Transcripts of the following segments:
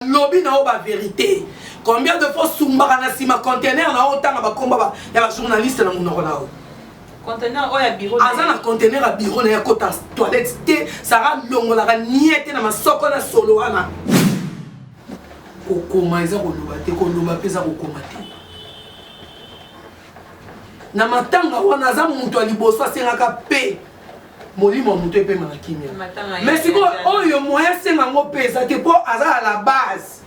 Lobby na ba vérité. Combien de fois Sumbara na sima conteneur na otanga ba komba ya ba journaliste na munoko na o. Conteneur oya bureau. Azana conteneur a bureau na ya kota toilette te sara longola ka niete na masoko na solo wana. Kokoma eza koloba te koloba pesa kokoma te. Na matanga wana za muntu aliboso asengaka pe molimo mutu epe makimia. Mais si oyo moyen senga ngo pesa te po aza à la base.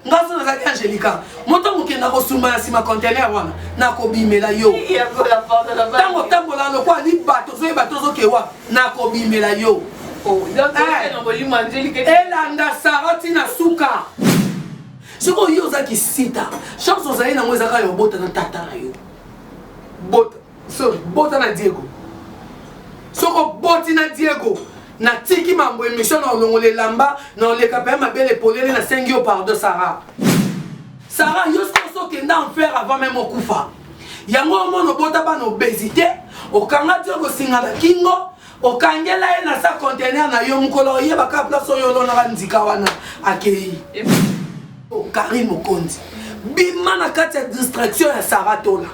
Ngaso na zaki Angelica. Moto mukenda ko suma na sima conteneur wana na ko bimela yo. Tango tambola lo kwa li bato zo kewa na ko bimela yo. Oh, donc na molimo Angelica. Elanda sarati na suka. Siko yo zaki sita. Chance ozaina mweza ka yo bota na tata na yo. Bota na Diego. Soko boti na Diego. Na tiki mambo émission na olongole lamba na oleka pa mabele polele na sengio pardon Sarah. Sarah yo so kenda en faire avant même okufa. Yango mono bota ba na obésité, okanga Diego singala kingo, okangela ye na sa conteneur na yo mukolo yeba ka place oyo lona ndika wana akei. Karim Okondi. Bima na kati ya distraction ya Sarah tola.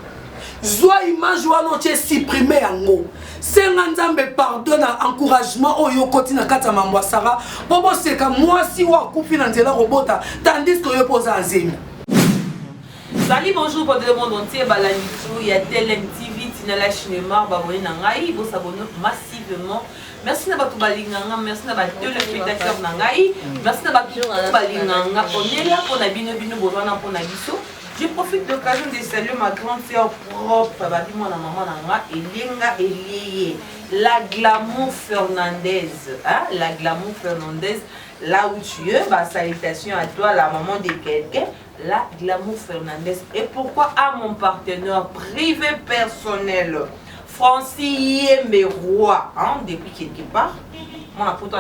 Zwa image wana tie supprimer yango. Senga nzambe pardon na encouragement oyo koti na kati ya mambo ya Sarah. Bobo seka mwasi wa kufi na nzela robota tandis que yo posa azemi. Salut, bonjour pour le monde entier. Balanitou, il y a TLM TV, Tinala Cinéma, Babone Nangaï, vous s'abonnez massivement. Merci d'avoir tout balinganga, merci d'avoir deux le spectateur Nangaï, merci d'avoir tout balinganga. On est là pour la bino bozana pour la biso. Je profite de l'occasion de saluer ma grande sœur propre, Babimo na maman nanga, Elenga Eliye, la Glamour Fernandez, hein? La Glamour Fernandez, là où tu es, bah, salutations à toi, la maman de quelqu'un, la Glamour Fernandez. Et pourquoi à mon partenaire privé personnel, Francis Yemberoy, hein, depuis quelque part, mon apôtre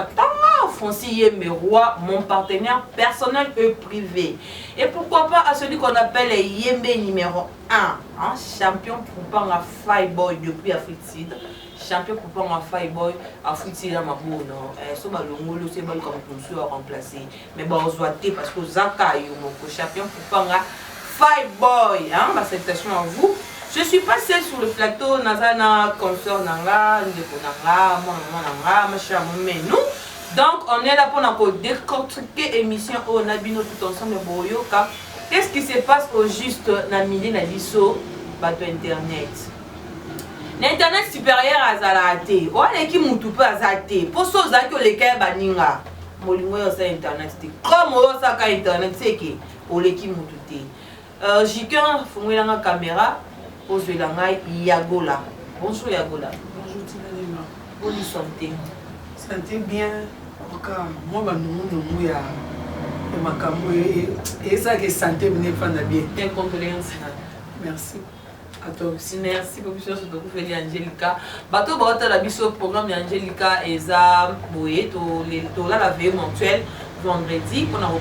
Francis Yemberoy, mon partenaire personnel et privé. Et pourquoi pas à celui qu'on appelle Yembe numéro 1, hein, champion poupant à Fireboy depuis Afrique Sud. Champion poupant à Fireboy, Afrique Sud à Mabou, non. So balongolo, c'est bon comme pour se remplacer. Mais bon, on se voit parce que Zaka Yomoko, champion poupant à Fireboy, hein, ma salutation à vous. Je suis passée sur le plateau, Nazana, consort Nanga, Ndeko Nanga, mon Nanga, ma chère nous. Donc, on est là pour décortiquer l'émission au Nabino tout ensemble de Boyoka. Qu'est-ce qui se passe au juste Namili Nabiso, bateau Internet? L'Internet supérieur à Zalate, ou à l'équipe Moutoupe à Zate, pour ceux qui ont les cas Baninga, Molingo sur Internet, comme on a Internet, c'est qui pour l'équipe Moutouté. Jikan, faut la caméra. Yagola. Bonjour Yagola. Bonjour Tinalima. Bonne santé. Santé bien. Moi, je suis et ça que santé me fait bien. Tes condoléances. Merci. À toi aussi. Merci beaucoup sur ce que vous faites Angelica. Bateau Barata la biso programme d'Angelica et ça boye to la veille mensuelle vendredi pour nous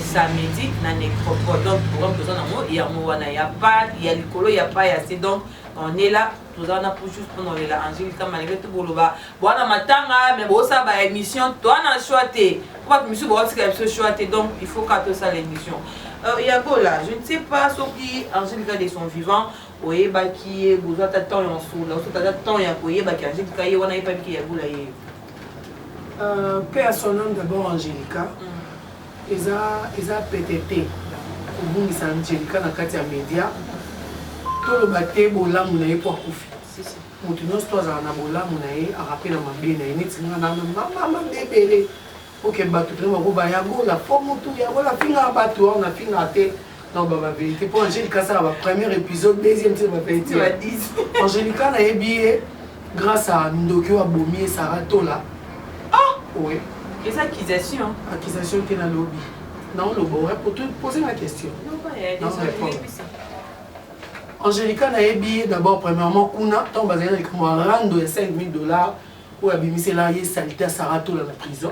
samedi na nécropole donc programme que ça il y a moana il y a pas il y a l'écolo il y a pas assez donc on est là tout ça na pour juste pour nous là Angelica malgré tout boloba bona matanga mais bon ça va émission toi na choité pas monsieur bon c'est choité donc il faut qu'attendre ça l'émission Yagola je ne sais pas ce qui Angelica de son vivant oui bah qui est besoin d'attendre en sous là aussi d'attendre ya koye bah qui Angelica y on a pas qui Yagola y paix à son nom d'abord Angelica. Eza PTT. Au bout de Angelica na kati ya média. Tout le bateau bola munaye pour kufi. Moutinos toi na bola munaye a rappelé na mabé na initi na mama bébélé. OK bateau très mako ba yango la forme tout yango la finga bateau on a finga té. Non baba vérité pour Angelica ça va premier épisode deuxième c'est ma petite. Angelica na ebie grâce à Ndokyo Abomi et Sarah Tola. Oui. Et ça, accusation? Accusation qui est dans le lobby. Non, le bon, pour te poser la question. Non, pas, il y a des Angelica n'a ébié d'abord, premièrement, Kuna, tant basé dans un rang de $5 000 où Abimisi là, il est salité à Sarah Tola la prison.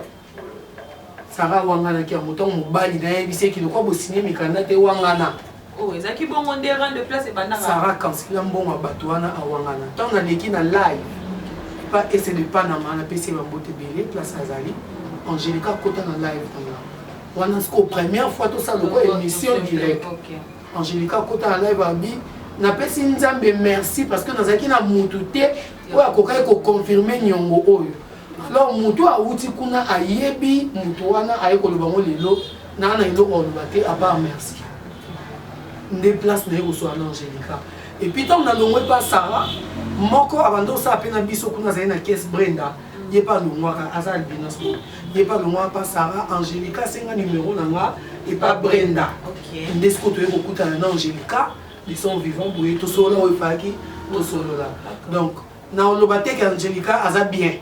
Sarah Wangana qui a monté mon bal, il a ébié qui ne croit pas signer, mais quand il a Wangana. Oh, et ça qui bon, on des rangs de place et bandana. Sarah, quand il a un bon à Batouana à Wangana. Tant on a l'équipe en live. Pas essayer de Panama, on a passé ma beauté belé, place Azali. Angelica Kota dans live. wana siko première fois to ça le émission direct Angélica kota en live abi na pesi nzambe merci parce que nazaki na mutu te oyo akokai ko confirmer nyongo oyo alors mutu auti kuna ayebi mutu wana aye ko lobango lelo na ilo oloba te à part merci nde place na yoso ana Angélica et puis tant na longwe pas Sarah moko abando sa pena biso kuna za na caisse Brenda ye pas longwa asa albinos ye pas longwa pas Sarah Angélica senga numéro nanga et pas Brenda nde ce que tu beaucoup na Angélica ils sont vivants pour tout solo au faki tout solo là donc na olobate que Angélica aza bien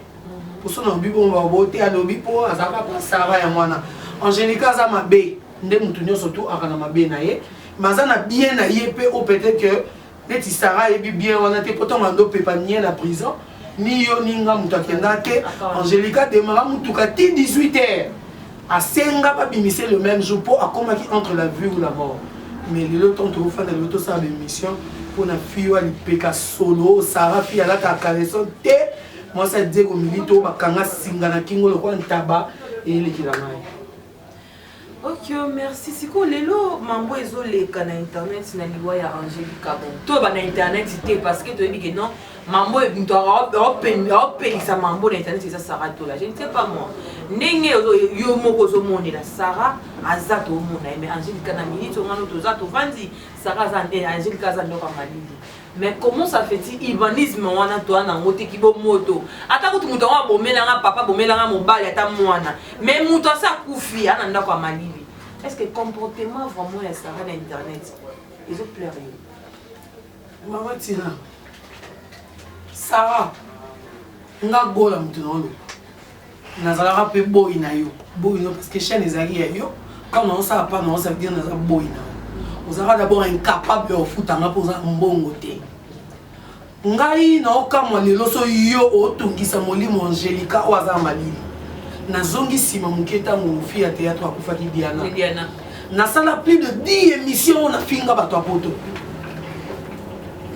pour son obi bon ba boté alobi po aza pas Sarah ya mwana Angélica aza mabe nde mutunyo surtout akana mabe na ye maza na bien na ye pe ou peut-être que neti Sarah ebi bien wana te pourtant mando pe pas ni la prison ni yo ninga mutakenda te Angélica démarra mutuka ti 18h à senga pas bimisser le même jour pour akoma qui entre la vie ou la mort. Mais le temps de faire de l'auto ça émission pour na fille ali peka solo Sarah fille ala ta caressante moi ça dit comme milito bakanga singa na kingo le kwa ntaba et les kilamai. Ok, merci. C'est quoi lelo mambo ezoleka na internet na liwa ya Angélica bon. Toi ba na internet c'était parce que tu dis que non mambo e toi open ça mambo na internet c'est ça Sarah to là. Je ne sais pas moi. Ndenge yo moko zo monela Sarah azato mona mais Angélica na minute ngano to zato vandi Sarah za Angélica za ndo malili. Mais comment ça fait-il ibanisme wana to na ngote ki bo moto ata ko muto wa bomela nga papa bomela nga mobali ata mwana mais muto sa kufi ana ndako ya malili. Est-ce que le comportement vraiment est ça sur internet ils ont pleuré maman tina Sarah nga gola muto no nazalaka pe boy na yo parce que chaîne ezali ya yo quand on ça pas non ça veut dire naza boy na vous avez d'abord incapable de foutre en poser un bon côté ngai na okamwa lelo so yo otungisa molimo Angélica oza malili na zongi sima muketa mu fi ya théâtre akufaki Diana na sala plus de 10 émissions na finga bato apoto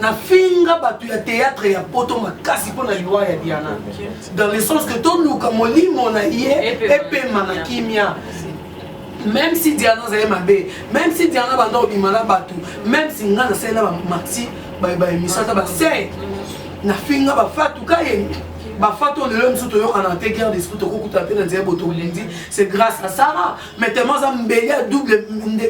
na finga bato ya théâtre ya poto makasi pona liwa ya Diana dans le sens que tout luka molimo na ye epe manakimia. Même si Diana zay mabe, même si Diana bando bimala batu, même si nga na sela ba maxi ba emisata ba sei na finga ba fatu kaye ba fatu le lom soto yo kana te guerre d'esprit to kuta pe na dia boto lendi c'est grâce à Sarah mais tellement ça mbelia double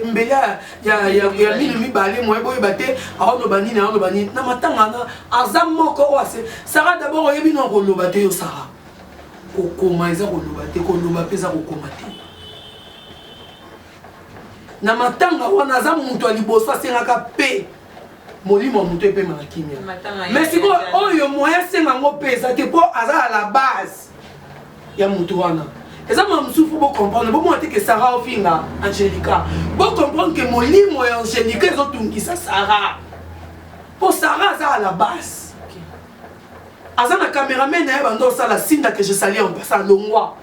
mbelia ya minu mi balé moi boy baté aono bani na matanga na azam moko ose Sarah d'abord yebi no ko lobaté yo Sarah ko koma eza ko lobaté ko loba pesa ko komate na matanga wana za mutu aliboso asengaka pe molimo mutu epe makimia mais siko oyo moyen senga ngo pesa te po aza à la base ya mutu wana eza mamsufu bo comprendre bo monter que Sarah ofinga Angélica bo comprendre que molimo ya Angélica ezotungisa Sarah po Sarah aza à la base aza na cameraman na bando sala sinda que je salue en passant longwa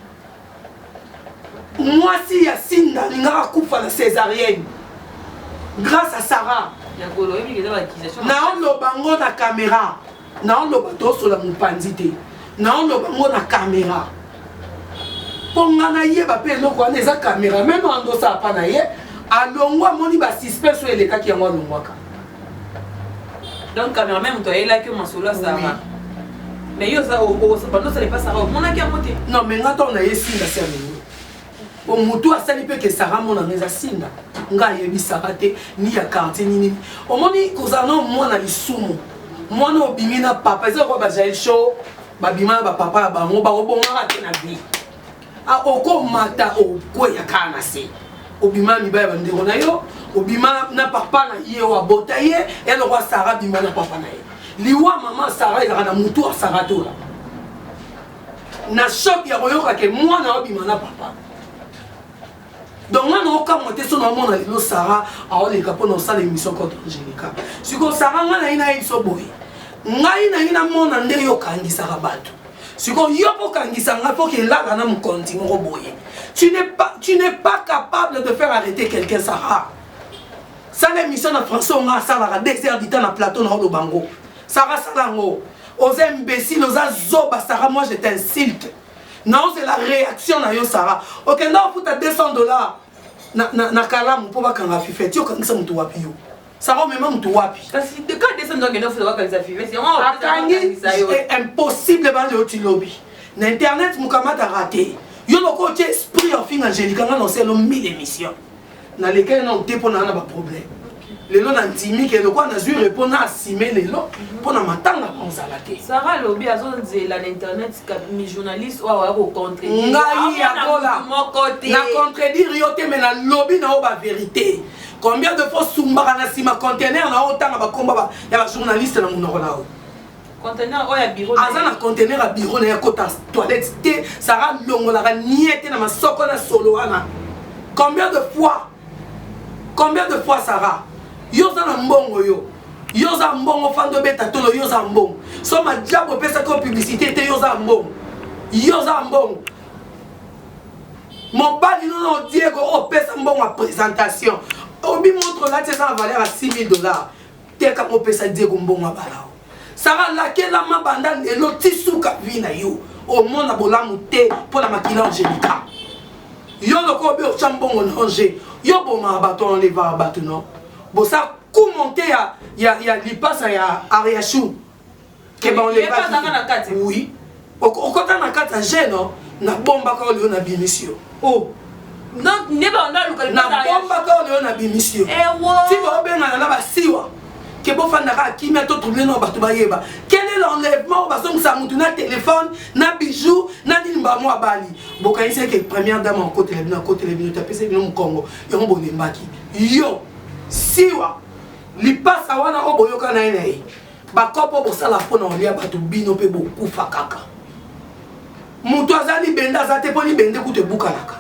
moi si ya sinda ngaka kufa na césarienne grâce à Sarah na ono bango na caméra na ono bato sola mupanzi te na ono bango na caméra ponga na ye ba pe loko wana eza caméra même ando sa pa na ye alongwa moni ba suspense so eleka ki yango alongwaka donc caméra même toi là que masolo Sarah mais yo ça pendant ça n'est pas Sarah mon aki amote non mais ngata on a yesinda c'est amélioré au mutu asali pe que Sarah mona ngeza sinda nga yebi Sarah te ni ya quartier ni omoni kozana mwana lisumu mwana obimi na papa eza ko ba jail show ba bima ba papa ba ngo ba obonga te na bi a oko mata okwe ya kana se obima mi ba ndeko na yo obima na papa na ye wa bota ye et le roi Sarah bima na papa na ye liwa maman Sarah eza na mutu a Sarah to la na choc ya koyoka ke mwana obima na papa. Donc moi non quand monter son nom na lelo Sarah a les capons dans ça l'émission contre Angélica. Si ko Sarah nga ina iso boy. Nga ina mona nde yo kangi Sarah batu. Si ko yo ko kangi sanga faut que là na mu continue ko boy. Tu n'es pas capable de faire arrêter quelqu'un Sarah. Ça l'émission na français on a ça la désert du temps na plateau na lo bango. Sarah salango. Aux imbéciles aux azoba Sarah moi je t'insulte. Non, c'est la réaction na yo Sarah. Ok, non, faut ta $200. na kalamu po bakanga fife ti okangisa mutu wapi yo Sarah même mutu wapi kasi de quand descendre donc faut bakangisa fife c'est moi impossible ba le otilobi na internet mukamata raté yo loko ti esprit en fin angélique nga non c'est le 1000 émissions na lesquelles non te pour na ba problème lelo na ntimi ke loko na zui répondre à simer lelo pour na matanga konzala te Sarah lobi azonzela na internet ka mi journaliste ou wa ko contredire ngai ya dola na contredire yo te mais na lobi na o ba vérité combien de fois sumbaka na sima conteneur na otanga ba komba ya ba journaliste na munoko na o conteneur oya bureau azana conteneur à bureau na ya kota toilette te Sarah longola ka niete na masoko na solo wana combien de fois Sarah yoza na mbongo yoza mbongo fando beta tolo yoza mbongo so ma diabo pesa ko publicité te yoza mbongo mobali non Diego o pesa mbongo à présentation obi montre là c'est ça valeur à $6,000 te ka mo pesa Diego mbongo balao Sarah lakela mabanda lelo tisuka vina yo o mona bolamu te pour la makila angélica yo loko be o chambongo nonge yo boma bato on va bato non bon ça commenter ya lipasa ya Ariachou que bon les pas oui au côté na kata gêne na bomba ka le na bimisio oh donc ne ba on a lu na bomba ka le na bimisio ti ba benga na ba siwa que bon fanda ka kimia to trouver no bato ba yeba quel est l'enlèvement ba son sa mutu na téléphone na bijoux na nimba mo bali boka ise que première dame en côté le tapé bino Congo yo mo bolembaki yo siwa lipasa wana oboyoka na ene ba kopo bosala pona olia bato bino pe bokufa kaka mutu azali benda zate poni bende kute bukalaka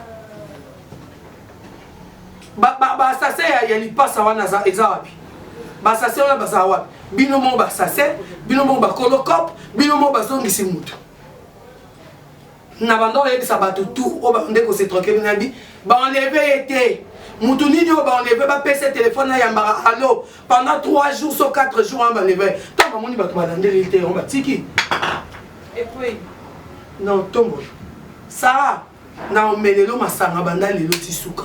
ba sase ya lipasa wana za ezawapi ba sase wana ba zawapi bino mo ba sase bino mo ba kolokop bino mo ba zongisi mutu na bando yebisa bato tout o ba ndeko se troquer binabi ba enlever été mutu nini o ba enlever ba pese téléphone na yambara allo pendant 3 jours sur 4 jours on va enlever tant ba moni bato ba dandeli té on ba tiki et puis non tombo Sarah na omelelo masanga banda lelo tisuka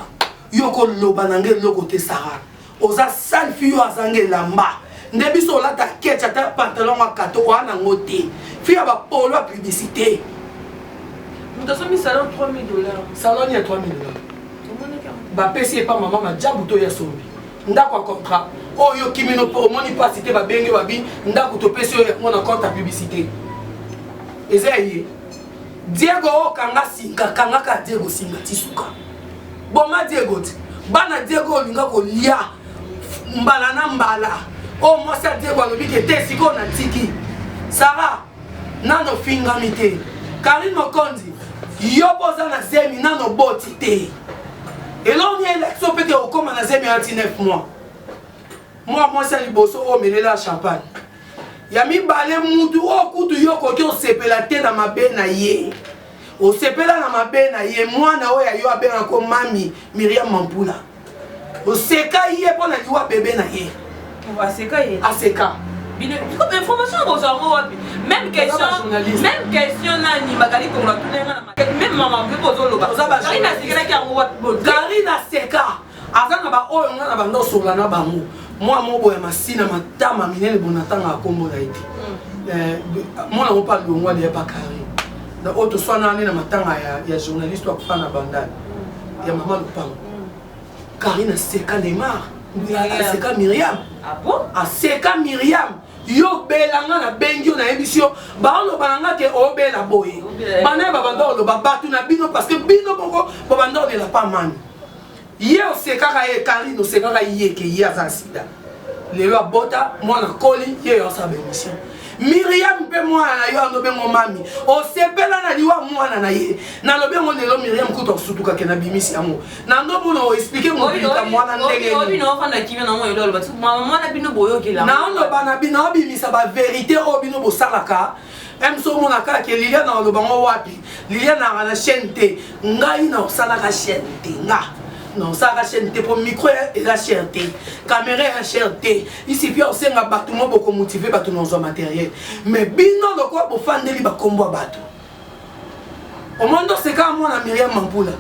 yoko loba nange loko te Sarah oza sale fille azange lamba ndebiso la ta ketcha ta pantalon à kato wana ngote fille ba polo à publicité nous avons mis salon $3,000 salon il y a $3,000 ba pesi pas maman ma diabu to ya sombi ndako contrat oh yo kimino po moni pas cité ba benge babi ndako to pesi yo mon compte à publicité ezaye Diego kanga singa kanga ka Diego singa tisuka boma Diego bana Diego linga ko lia mbala na mbala o mo sa Diego alobi ke te siko na tiki Sarah nano finga mite Karine Mokondi yo boza na zemi nano boti te et là on y élection peut être comme na zemi 29 mois moi ça liboso o melela champagne yami balé mutu o kutu yo ko to sepela te na mabe na ye o sepela na mabe na ye mwana o ya yo abenga ko mami Myriam Mampula o seka ye pona liwa bébé na ye on va seka ye aseka bine comme information bozango wapi même question nani bakali ko la tunenga na même maman pe bozoloba Karine asekela ki yango wapi Karine aseka azanga ba oyo ngana ba ndo sola na bango moi mon boy masina matama minene bonatanga kombo na iti moi na pas le moi de pas carré na auto swana na matanga ya journaliste wa kufana bandani ya maman lupango Karine aseka Neymar aseka Myriam ah bon aseka Myriam yo belanga na bengio na émission ba lo balanga ke o bela boye bana ba bandolo ba batu na bino parce que bino bongo ba bandolo la pas man ye o sekaka ye Karine o sekaka ye ke ye azasida lelo abota mwana koli ye yo sa bémission Myriam pe mwana yo ando bengo mami o sepela na liwa mwana na ye na lo bengo lelo Myriam kuto sutuka ke na bimisi amo na ndo bono o expliquer mo bita mwana ndenge obi no fanda kimi na mo yo lo batu mama na bino boyo ke la na ndo bana bino bimisa ba vérité o bino bo salaka emso mona ka ke Lilia na lo bango wapi Lilia na na chaîne te ngai na salaka chaîne te nga non ça la chaîne te pour micro et la chaîne te caméra et la chaîne te ici puis on sait nga batu mo boko motiver batu nos matériel mais bino de quoi pour fandeli ba kombo batu au monde c'est quand moi na Myriam Mampula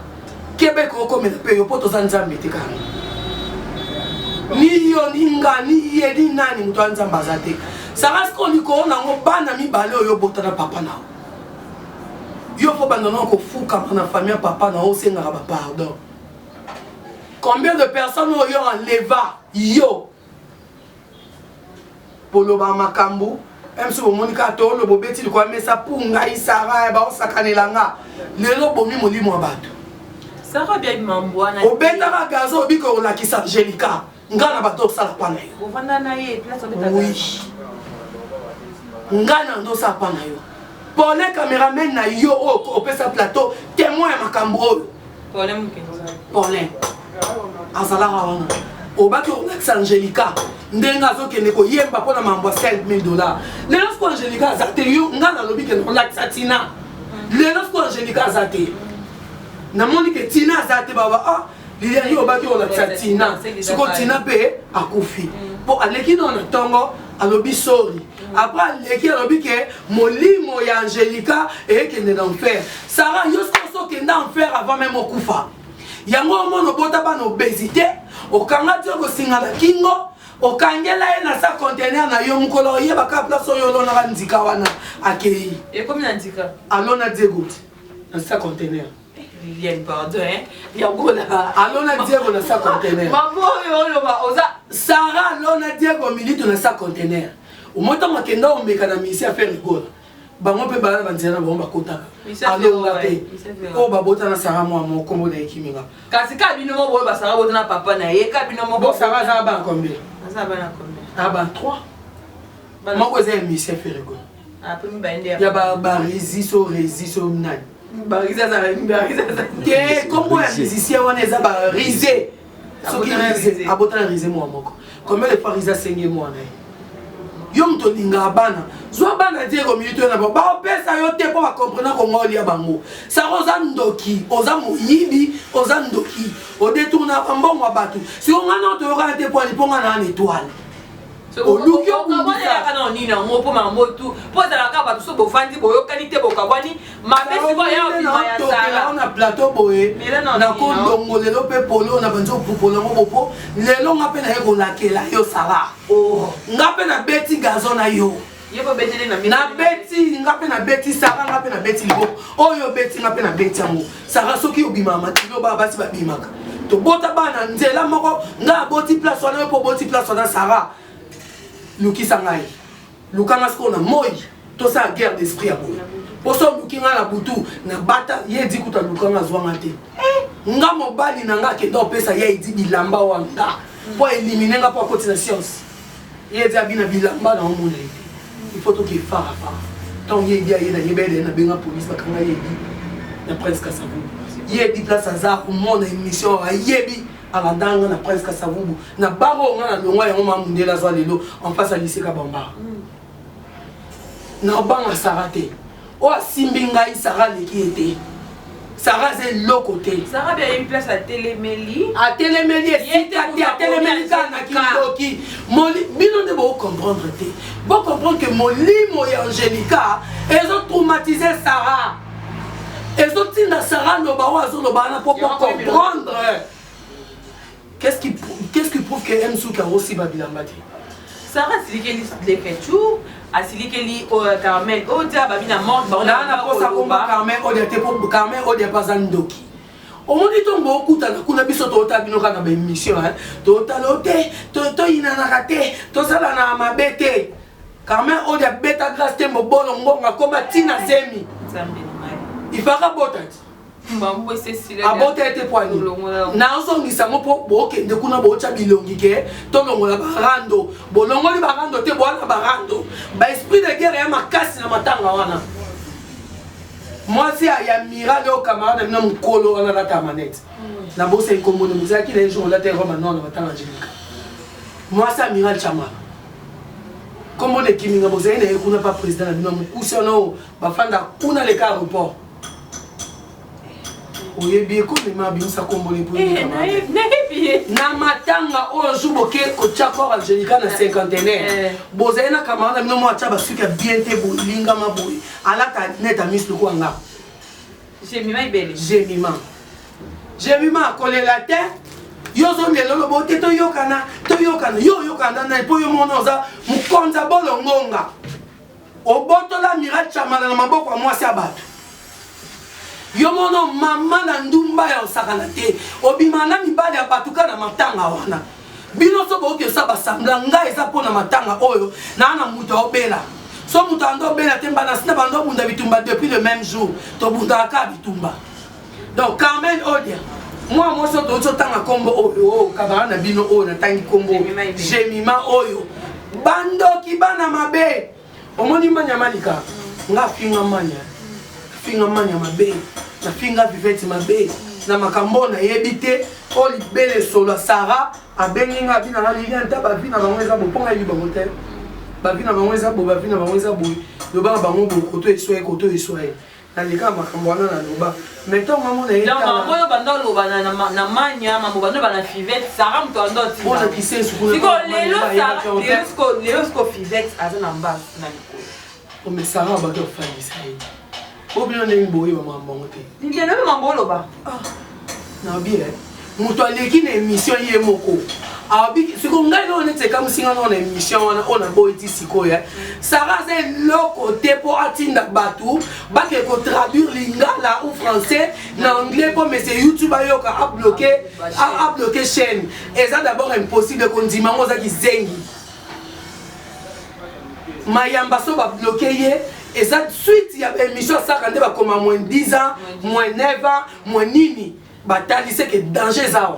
Québec okomela pe yo poto za nzambe te kana ni yo ni nga ni ye ni nani mutu nzambe azate sara sko liko na ngo bana mibale oyo bota na papa na yo fo banda na ko fuka na famille papa na o senga ba pardon. Combien de personnes oyo en leva yo polo ba makambu emso monika to lo bobeti liko mesa punga isara ba osakanelanga lelo bomi molimo abatu Sarah bien mambwana. Obeta gazo biko la kisa Angelica. Ngana bato sala pana yo. Ovanda na ye place obeta. Oui. Ngana ndo sa pana yo. Pour les caméramans na yo au pesa plateau témoin makambo. Paulin muke. Paulin. Azala wana. Obaki o Angelica. Ndenga zo kene ko yemba pona mambo $5,000. Lelo ko Angelica azate yo ngana lobi ke no la Tina. Lelo ko Angelica azate. Namoni ke Tina azate baba ah lilia yo baki o la Tina siko Tina pe akufi po aleki no na tongo alobi sorry après aleki alobi ke molimo ya Angelica e kende na enfer Sarah yo so kende na enfer avant même okufa yango mono bota ba no obésité okanga tio ko singala kingo okangela ye na sa conteneur na yo mukolo ye baka place oyo lo na nzika wana akei e comme na nzika alona Diego na sa conteneur Liliane, pardon, hein. Yagola. Alors, on a dit qu'on a ça conteneur. Maman, on a Sarah, on a dit qu'on milite on a ça conteneur. Au moins, on a qu'un homme mécanicien à faire rigolo. Bah, on peut balader dans un bon bakota. Alors, on a fait. Oh, bah, botana Sarah, moi, mon combo d'Ekimiga. Quand c'est Kabino, bah, Sarah, botana papa, naïe, Kabino, bon, Sarah, ça va combien? Ça va combien? Ah, bah, 3. Moi, vous avez mis ça faire rigolo. Après, il y a bah, résiso, nani. Barisa comment un musicien on est à risé à botan risé moi moko combien de fois risa sengi moi na yom to linga bana zo bana dire au milieu na ba pesa yo te pour comprendre ko ngoli ya bango sa roza ndoki oza moyibi oza ndoki o détourna mbongo batu si on ngana to ka te pour liponga na étoile oluki okomona kana onina ngopo mamotu po za ka ba so bofandi boyo kanite bokabwani mabesi bo ya obima ya sala on a plateau boye na ko ndongo lelo pe polo na banzo polo ngo bopo lelo ngape na yeko lakela yo sala oh ngape na beti gazon na yo yebo betele na beti ngape na beti sala ngape na beti libo oyo beti ngape na beti yango sala soki obima matilo ba basi ba bimaka to bota bana nzela moko nga boti place wana po boti place wana sara Luki Sangai, Lukanga skona moi, tout ça guerre d'esprit à bout. Pour ça, Lukinga la boutou, na bata, yé dit que Lukanga zwangate. Nga mobali nanga ke do pesa yé dit bilamba wanga. Pour éliminer nga pour côté la science. Yé dit abina bilamba na monde. Il faut tout qu'il fasse à part. Tant yé dit yé na yé belle na benga police bakanga yé dit. Na presque ça vous. Yé dit place hasard pour mon émission yé bi. À la na presque savubu na baro nga na longwa ya mama mundela zwa lelo en face à lycée Kabamba na banga sarate o asimbinga isara leki ete Sarah c'est l'autre côté Sarah bien une place à Télémélie si à Télémélie na kindoki moli bino de bo comprendre te bo comprendre que molimo ya Angelica ils ont traumatisé Sarah ils ont dit na Sarah no ba wa zo no ba na pour comprendre. Qu'est-ce qui prouve que Msou a aussi Babilambati? Sarah, c'est l'écriture, c'est l'écriture Carmel, oh dia babina mort, on a pas ça comme Carmel, on a été pour Carmel, on a pas Zandoki. On dit ton beaucoup kuna biso tota bino kana ba émission hein. Tota lote, toto ina na raté, to sala na mabete. Carmel on a beta grâce tembo bolo ngonga comme Tina Zemi. Il fera botat. Abote ete poani na ozongisa mo po bokende kuna bocha bilongi ke tolongola barando bolongoli barando te boana barando ba esprit de guerre ya makasi na matanga wana moi si ya miral au camarade na mukolo wana la tamanete na bosse inkomone muzaki les jours la terre maintenant na matanga Angelica moi ça miral chama comme on est kiminga bozai na kuna pas président na mukusi no bafanda kuna le aéroport. Oye bien ko ni ma bi sa kombole pour na matanga o juboke ko chako Angelica na cinquantenaire bozena kamana mino mo achaba suka bien te bolinga maboy ala ta net a mis ko anga Jemima ibele Jemima kolela te. Yozo lelo lobo te toyokana yo yokana na po yo monoza mukonza bolongonga. Obotola Mira Chamala na maboko mwasi abatu. Yo mono mama na ndumba ya osakana te. Obimana mibali ya batuka na matanga wana. Bino so boke sa basambla nga eza pona matanga oyo na na muto obela. So muto ando bela temba na sina bando bunda bitumba depuis le même jour. To bunda ka bitumba. Donc Carmen Odia. Moi so to tanga kombo oyo kabara na bino oyo na tangi kombo. Jemima oyo. Bando kibana mabe. Omoni manya malika. Nga finga manya mabe. Na finga viveti mabe. Na makambo na yebite o libele solo Sarah abenginga bina na lilian ta ba bina bangweza bo ponga liba motel ba bina bangweza bo lo ba bango bo koto eswaye na lika makambo na loba meto mamu na yeta na moyo bando loba na manya mamu bando bana fivette Sarah mto ando ti bona kise sukuna siko lelo Sarah lelo sko fivette azana mbas na likolo o me Sarah ba do fangisa Obino ne mboyi wa mambo te. Ndio na mambo loba. Na bien. Muto aleki na émission ye moko. Abi siko ngai no ne tseka musinga no na émission wana ona boyti sikoya. Sarah c'est loko te po atinda batu, ba ke ko traduire lingala ou français na anglais po mais c'est YouTube ayoka a bloqué chaîne. Et ça d'abord impossible ko ndima ngo za ki zengi. Mayamba so ba bloquer ye. Et ça suite il y a une émission ça quand va comme à moins 10 ans, moins 9 ans, moins nini. Bataille c'est que danger ça.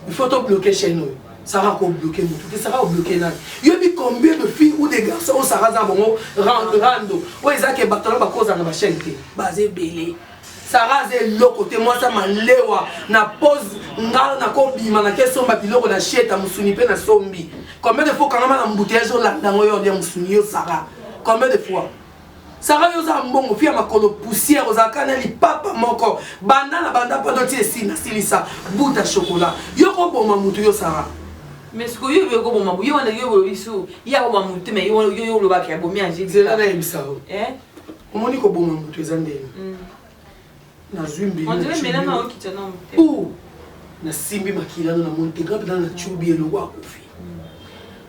Il faut te bloquer chez nous. Ça va bloquer nous. Ça va bloquer là. Il y a combien de filles ou des garçons ça va bon rando. Ou ils a que bataille ba cause na ba chaîne basé belé. Ça va c'est le côté moi ça m'a lewa na pose ngala na ko bima na question ba biloko na cheta musuni pe na sombi. Combien de fois quand on a embouteillage là dans yo dia musuni yo Sarah. Combien de fois Sarah yoza mbongo fia makolo poussière ozakana li papa moko banda pa doti esina silisa buta chocolat yoko boma mutu yo Sarah mais ce que yo ko boma yo wana yo bisu ya boma mutu mais yo lo ba ki abomi anje zela na ebisao omoni ko boma mutu ezandeni na zwimbi on dirait mena na okitana mutu ou na simbi makila na monte grand na chubi eloko akofi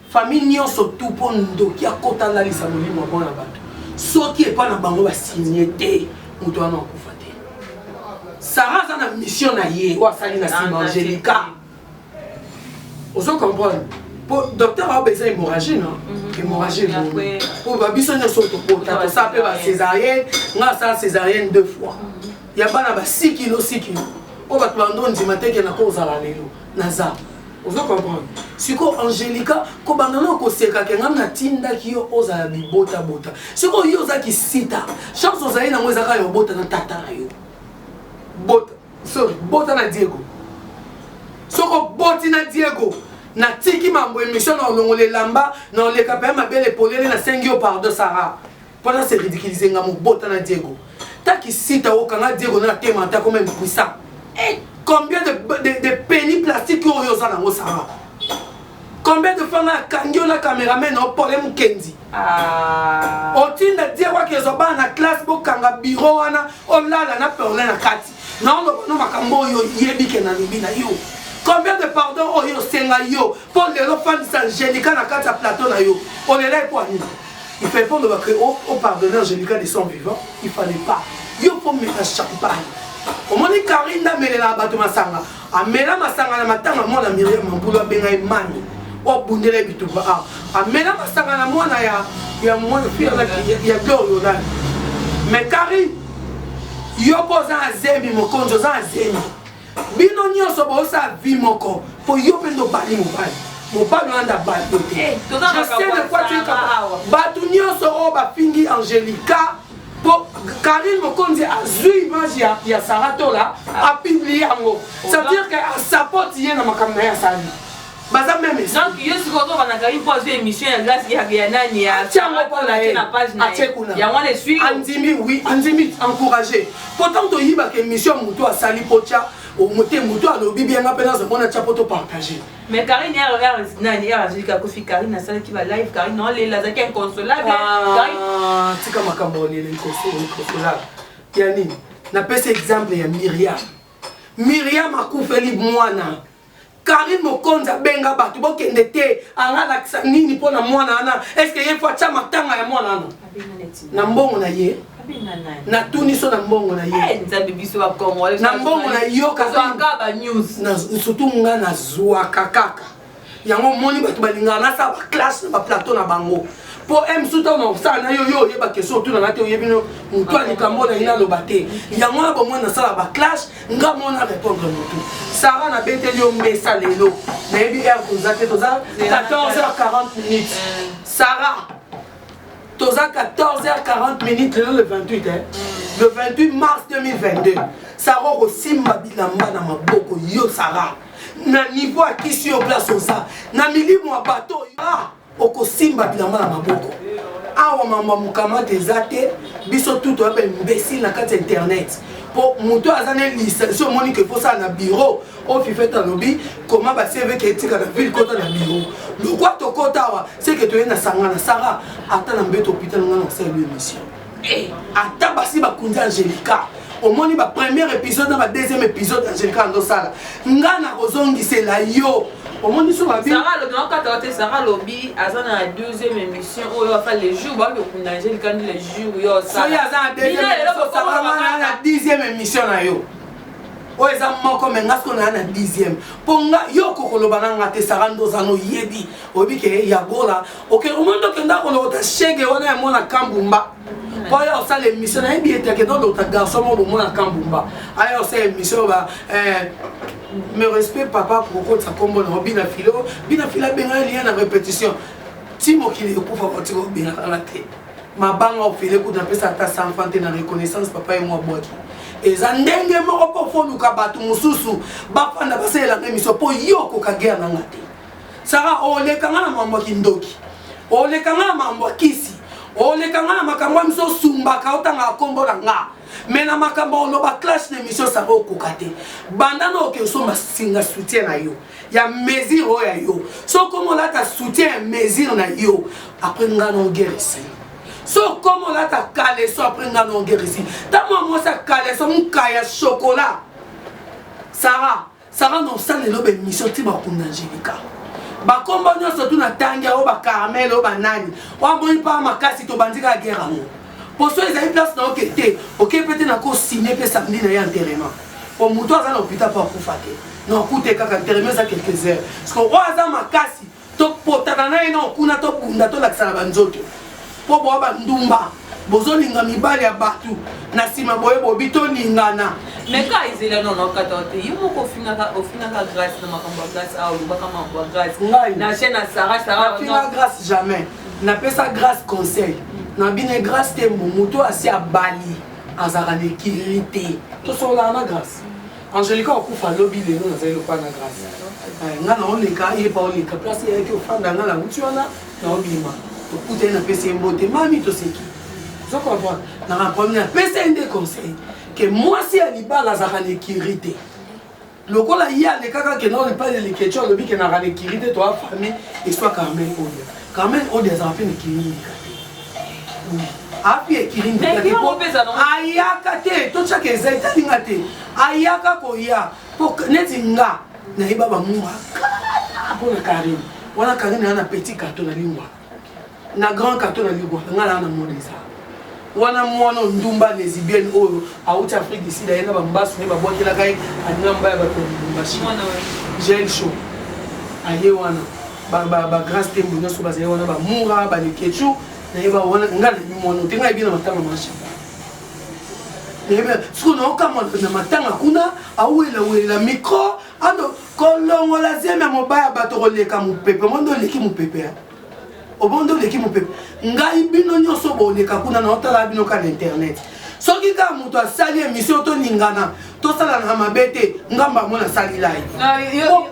famille nyonso tout po ndoki akota la lisa molimo bona bato soki est pas na bango ba signé té muto wana okufa te Sarah za na mission na ye wa sali na Simon Angelica ozo comprendre pour docteur a besoin hémorragie non hémorragie pour ba biso na soto pour ta ça peut ba césarienne nga ça césarienne 2 fois ya bana ba 6 kilos o ba twando ndima te ke na ko za la lelo naza ozo comprendre siko Angelica ko bandana ko seka ke ngam na tinda ki yo oza bibota bota siko yo za ki sita chance oza ina mweza ka yo bota na tata na yo bota na Diego soko boti na Diego na tiki mambo émission na olongole lamba na le kapé ma belle polele na sengio pardon Sarah pendant c'est ridiculiser ngam bota na Diego ta ki sita o kanga Diego na tema ta comme puissant et combien de pennies plastiques que vous avez dans Sarah? Combien de fois on a caméraman au problème Kendi? On tient de dire que vous avez une classe pour un bureau, on a un problème à Kati. Non, on a un yo. Combien de pardon on a senga yo pour les enfants d'Angelica na Kati à plateau na yo? On est là pour nous. Il fait pas de pardonner Angelica de son vivant. Il fallait pas. Yo pour mettre champagne. Omoni Karinda melela bato masanga amela masanga na matanga mwana Miriam Mambulu abenga imani o bundele bituba amela masanga na mwana ya mwana fia ya Glorio na mais Kari yo poza azemi mokonzo za azemi bino nyonso bosa vi moko po yo pendo bali mobali anda bato te je sais de quoi tu es capable bato nyonso o ba fingi Angelica Karine Mokonzi a vu l'image de Sarah Tola, a publié en haut. Ça veut dire qu'elle supporte hier dans ma caméra. Baza même ça. Donc, il y a ce qu'on a Karine pour une émission, il y a Nani, il y a la page. Il y a les suivi. Andimi, oui, Andimi, encouragé. Pourtant, il y a une émission Mouto à Sali Pocha, au Moté Mouto à l'Obi, bien appelé dans ce monde à Chapoto partagé. Mais Karine, il y a Angelica Kofi, Karine, a celle qui va live, Karine, non, les Lazaki inconsolable. C'est comme un Camerounais, l'inconsolable. Yannick, n'a pas cet exemple, il y a Myriam. Myriam akufeli mwana Karine Mokonza benga batu bokende te angala nini pona mwana ana est-ce que ye fa chama tanga ya mwana ana na mbongo na ye na tuniso na mbongo na ye nzambe biso ba Congolais na mbongo na yo kazanga ba news na surtout nga na zwa kakaka yango moni batu balingana na sa ba classe na ba plateau na bango po suta na sa na yo yeba question tout na te yebino mutu alikambo na ina lobate yango na bomona na sala ba clash nga mona répondre mutu Sarah na beteli yo mesa lelo na yebi heure tozate toza 14h40 minutes Sarah toza 14h40 minutes le 28 le 28 mars 2022 Sarah osimba bilamba na maboko yo Sarah na niveau akisi yo place oza na milimo ya bato okosimba bilamba na maboko awa mama mukamata ezate biso tout oya imbécile na kati internet po muto azane licence omoni ke faut ça na bureau ofifeta lobi comment ba CV ke etika na ville kota na bureau lokwa tokota awa c'est que toye na sangana Sarah ata na mbeto hôpital nga na sala émission ata basi bakundi Angelica omoni ba premier épisode na ba deuxième épisode Angelica ndo sala nga na kozongisela yo omoni so ba bien Sarah le grand katote Sarah lobi azana na deuxième émission oyo va faire les jours ba le kunda Angelica ni les jours yo ça so ya za deuxième émission Sarah na dixième émission na yo o eza moko menga sko na 10e ponga yo kokoloba nga te Sarah ndo zano yebi obi ke ya gola OK omondo kenda ko lota shege wana ya mona kambumba po ya osala émission na yebi etake dans l'autre garçon mo mona kambumba aya osala émission ba me respect papa pour ça comme on bina filo benga lien na répétition timo ki le kufa ko tiko bina la te mabanga ofile ku na pesa ta sans fante na reconnaissance papa et moi boki eza ndenge moko po foluka batu mususu bafanda basela émission po yoko kagea na ngate Sarah olekanga na mambo kindoki olekanga na mambo kisi olekanga na makambo miso sumbaka otanga kombo na nga mena makambo loba clash de mission Sarah okokate bandana okesoma singa soutien na yo ya mesure oya yo so comme on a ta soutien mesure na yo après ngano guerre ici so comme là ta calé so après nga non guérisi ta maman ça calé so mukaya chocolat Sarah non ça le lobe mission ti ba kuna Angelica ba kombo nyo surtout na tanga o ba caramel o ba nani wa boni pa makasi to bandika guerre mo pour so les place na okete OK peut-être na ko signer pe samedi na enterrement pour muto za na hôpital pa ku fate non coûte kaka enterrement ça quelques heures parce que wa za makasi to potana na ino kuna to bunda to la sala banzoto po bo ba ndumba bozolinga mibali ya batu na sima boye bobito lingana mais quand ils étaient non katote yo moko finga grâce na makambo grâce a ou bakama makambo grâce na chaîne Sarah finga grâce jamais na pesa grâce conseil na bine grâce te moto asi abali azara nekirité to sola na grâce Angelica okufa lobi lelo na zelo pa na grâce nga na oleka ye pa oleka place yake ofanda nga la mutiona na obima to kute na pesa mbote mami to seki zo comprendre na rapport na pesa inde conseil que moi si alibala azara nekirité lokola ya le kaka ke na pas le question lobi ke na ra nekirité to famille histoire Carmen Ode azara pe nekirité api ekiringi ayaka te to chaka eza etalinga te ayaka koya po neti nga nayeba bamumba mpona Karine wana Karine ana petit carton na lingwa na grand carton na lingwa nga na na modesa wana mwana ndumba lesbienne oyo auti Afrique du Sud ayena bambasu ne babwakelaka ye aninga ya bato mbashi gel show aye wana ba grâce tembo nyonso bazali wana bamura banekechu nayeba wana nga na mimono te nga yebi na matanga masha nayeba siko naokama na matanga kuna awelawela micro ando kolongola zeme ya mobaya bato koleka mopepe mondo oleki mopepe obondo oleki mopepe ngai bino nyonso boleka kuna na otala bino ka na internet soki kaka moto asali émission toningana tosala na mabe te ngamba mona asali live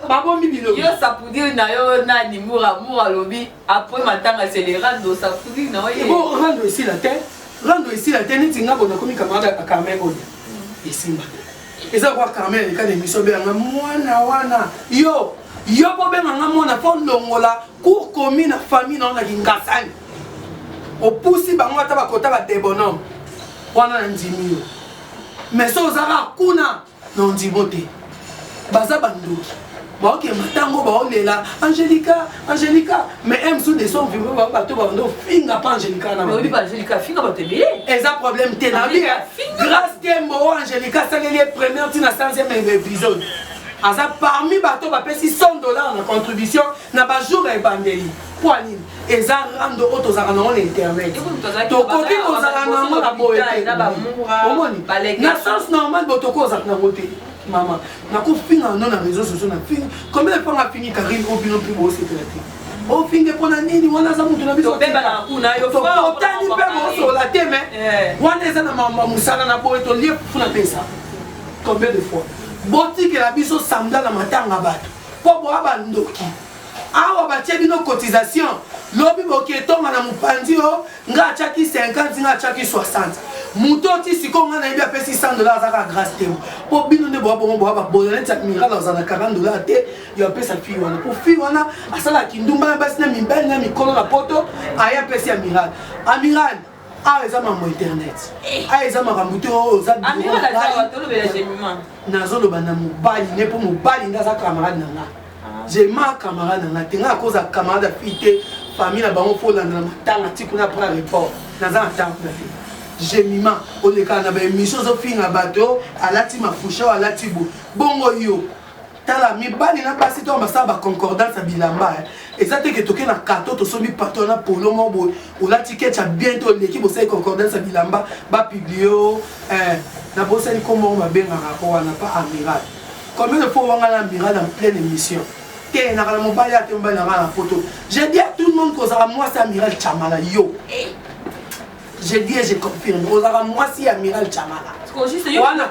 babombi bilo yo sapudiri na yo nani mura lobi après matanga c'est les rando sapudiri na yo bon rando ici la terre neti nga bona komi camarade à Carmen Ode esimba eza kwa Carmen le ka émission be nga mwana wana yo po be nga mwana po longola cour commune na famille na kingasani opusi bango ata bakota ba debonom wana ndimi yo mais so ozaka kuna non ndimote baza bandoki baoke matango baolela Angelica mais aime sous des sons vivre bato bando finga pas Angelica na mais Angelica finga bato ebele eza problème te na vie grâce tembo Angelica saleli première tina 100e épisode aza parmi bato bapesi $100 na contribution na bajour ebandeli pour nini eza rando oyo tozalaka nango na internet tokoki kozala nango na boye te omoni na sens normal botoki ozalaka nango te mama nakofinga no na réseau sociaux na fingi combien de fois nga fingi Karine obino mpe boosepela te ofinge mpona nini wana aza mutu na biso tokotani mpe bosola te me wana eza na mamba mosala na boye tolie funa pesa combien de fois botikela biso samda na matanga bato mpo boya bandoki awa batie bino cotisation lobi boketonga na mopanzi o nga atiaki 50 nga atiaki 60 moto oti siko nga nayebi apesi $100 azaka grâce te mpo bino nde boya bongo boya babola neti admiral azala na $40 te yo apesa fille wana mpo fille wana asalaki ndumba na basi na mibali na mikolo na poto aye apesi amiral awa eza mambo internet awa eza makambo te oyo oza nazoloba na mobali ne mpo mobali nde aza camarade na nga jema camarade na nga te nga akoza camarade ya fille te famille na bango fo olanda na matanga ti kuna apres report naza na ntango na te jemima olekana na baémission ozofinga bato alati mafusha o alati bongo yo tala mibali na basi to basala baconcordance ya bilamba eza teke toke na karto tosombi pato na polo mo boye olati kecha bien to oleki bosali concordance ya bilamba bapiblie o na bosali kombo babengaka po wana pa amiral combien de fois wanga na amiral en pleine émission te nakala mobali ate mobali nanga na poto je dis à tout le monde kozala mwasi amiral chamala yo je dis et je confirme kozala mwasi amiral chamala wana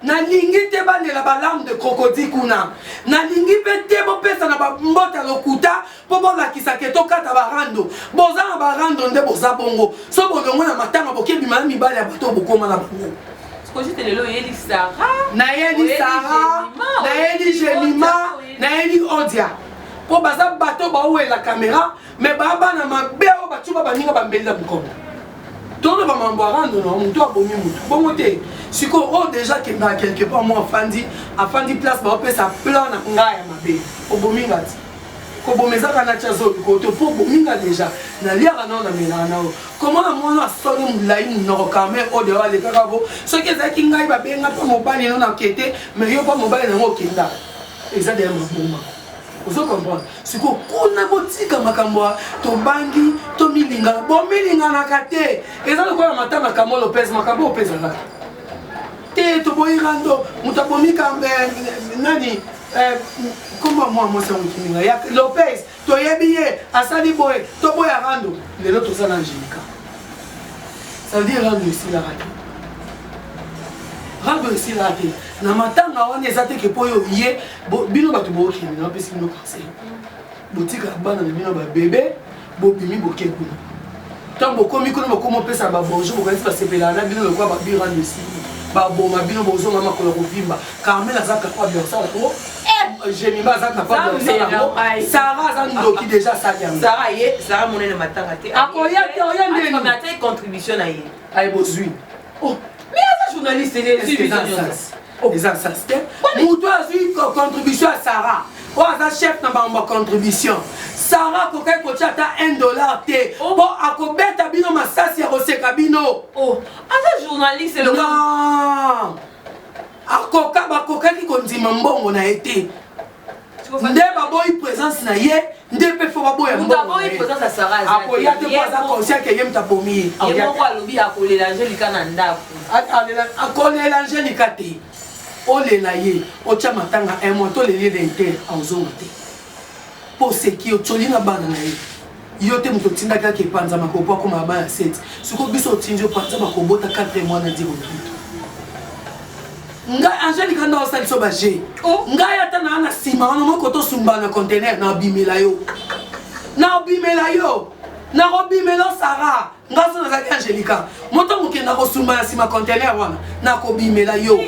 nalingi te bandela balarme de crocodile kuna nalingi mpe te bopesa na bambota lokuta mpo bolakisa ke tokata barando boza na barando nde boza bongo so bolongo na matanga bokebima na mibali ya bato bokoma na bango nayeli Sara nayeli Jelima nayeli Odia mpo baza bato baowela kamera me babana mabe oyo bacuba baninga bambelila bukongo tono bamambo arando na mutu abomi mutu bongo te siko o déjà kendaka quelque part mo afandi place baopesa plan na ngai ya mabe obominga ti kobomezaka na tia zobi koto mpo bominga déjà naliaka nao na melaka nao komo na mwana asoni molai monoko kame ode oyo alekaka bo soki ezalaki ngai babenga mpe mobali no nakete mais yo mpo mobali nango okendaka eza deya maboma ozo comprendre siko kuna botika makambo tobangi tomilingana bomilinganaka te eza lokola matanga Kamo Lopez makambo opezalaka te toboyi rando moto abomika nani komba mwa mwasi mokiminga ya Lopez toyebi ye asali boye toboya rando lelo tozala Angelica ça veut dire rando esilaka te rando esilaka te na matanga wana eza teke mpo oyo ye bino bato bookimi na bapesi bino conseil botika bana na bino babebe bobimi boke kuna ntango bokomi kuna bokoma opesa babonjour bokanisi basepelaka na bino lokola babirando esili baboma bino bozonga makolo kovimba Carmel aza capable ya kosala yango Jemima aza capable ya kosala yango Sara aza ndoki déjà asali yango Sara monene matanga te akoya te oya ndeni ata contribution na ye aye bozwi mais aza journaliste eza sas te moto azwi contribution ya Sara oyo aza chef na bango contribution Sara akokai kotia ata $1 te mpo akobeta bino masasi ya koseka bino aza journaliste non bakokaki kondima mbongo na ye te nde baboyi présence na ye nde mpe fo baboya akoya te mpo aza conscient ke ye mutu abomi ye akolela Angelica na ndako akolela Angelica te olela ye otya matanga un mois toleli ye d'inter azonga te mpo seki otyoli na bana na ye yo te moto otindaki ake epanzama kopo akoma ya bana 7 siko biso otindi opanzama kobota 4 mois na diro bitu ngai Angelica nda osalisa baje ngai ata naa na nsima wana moko tosumbana na contener na obimela yo nakobimela Sara ngai so nazalaki Angelica moto mokenda kosumba na nsima contener wana nakobimela yo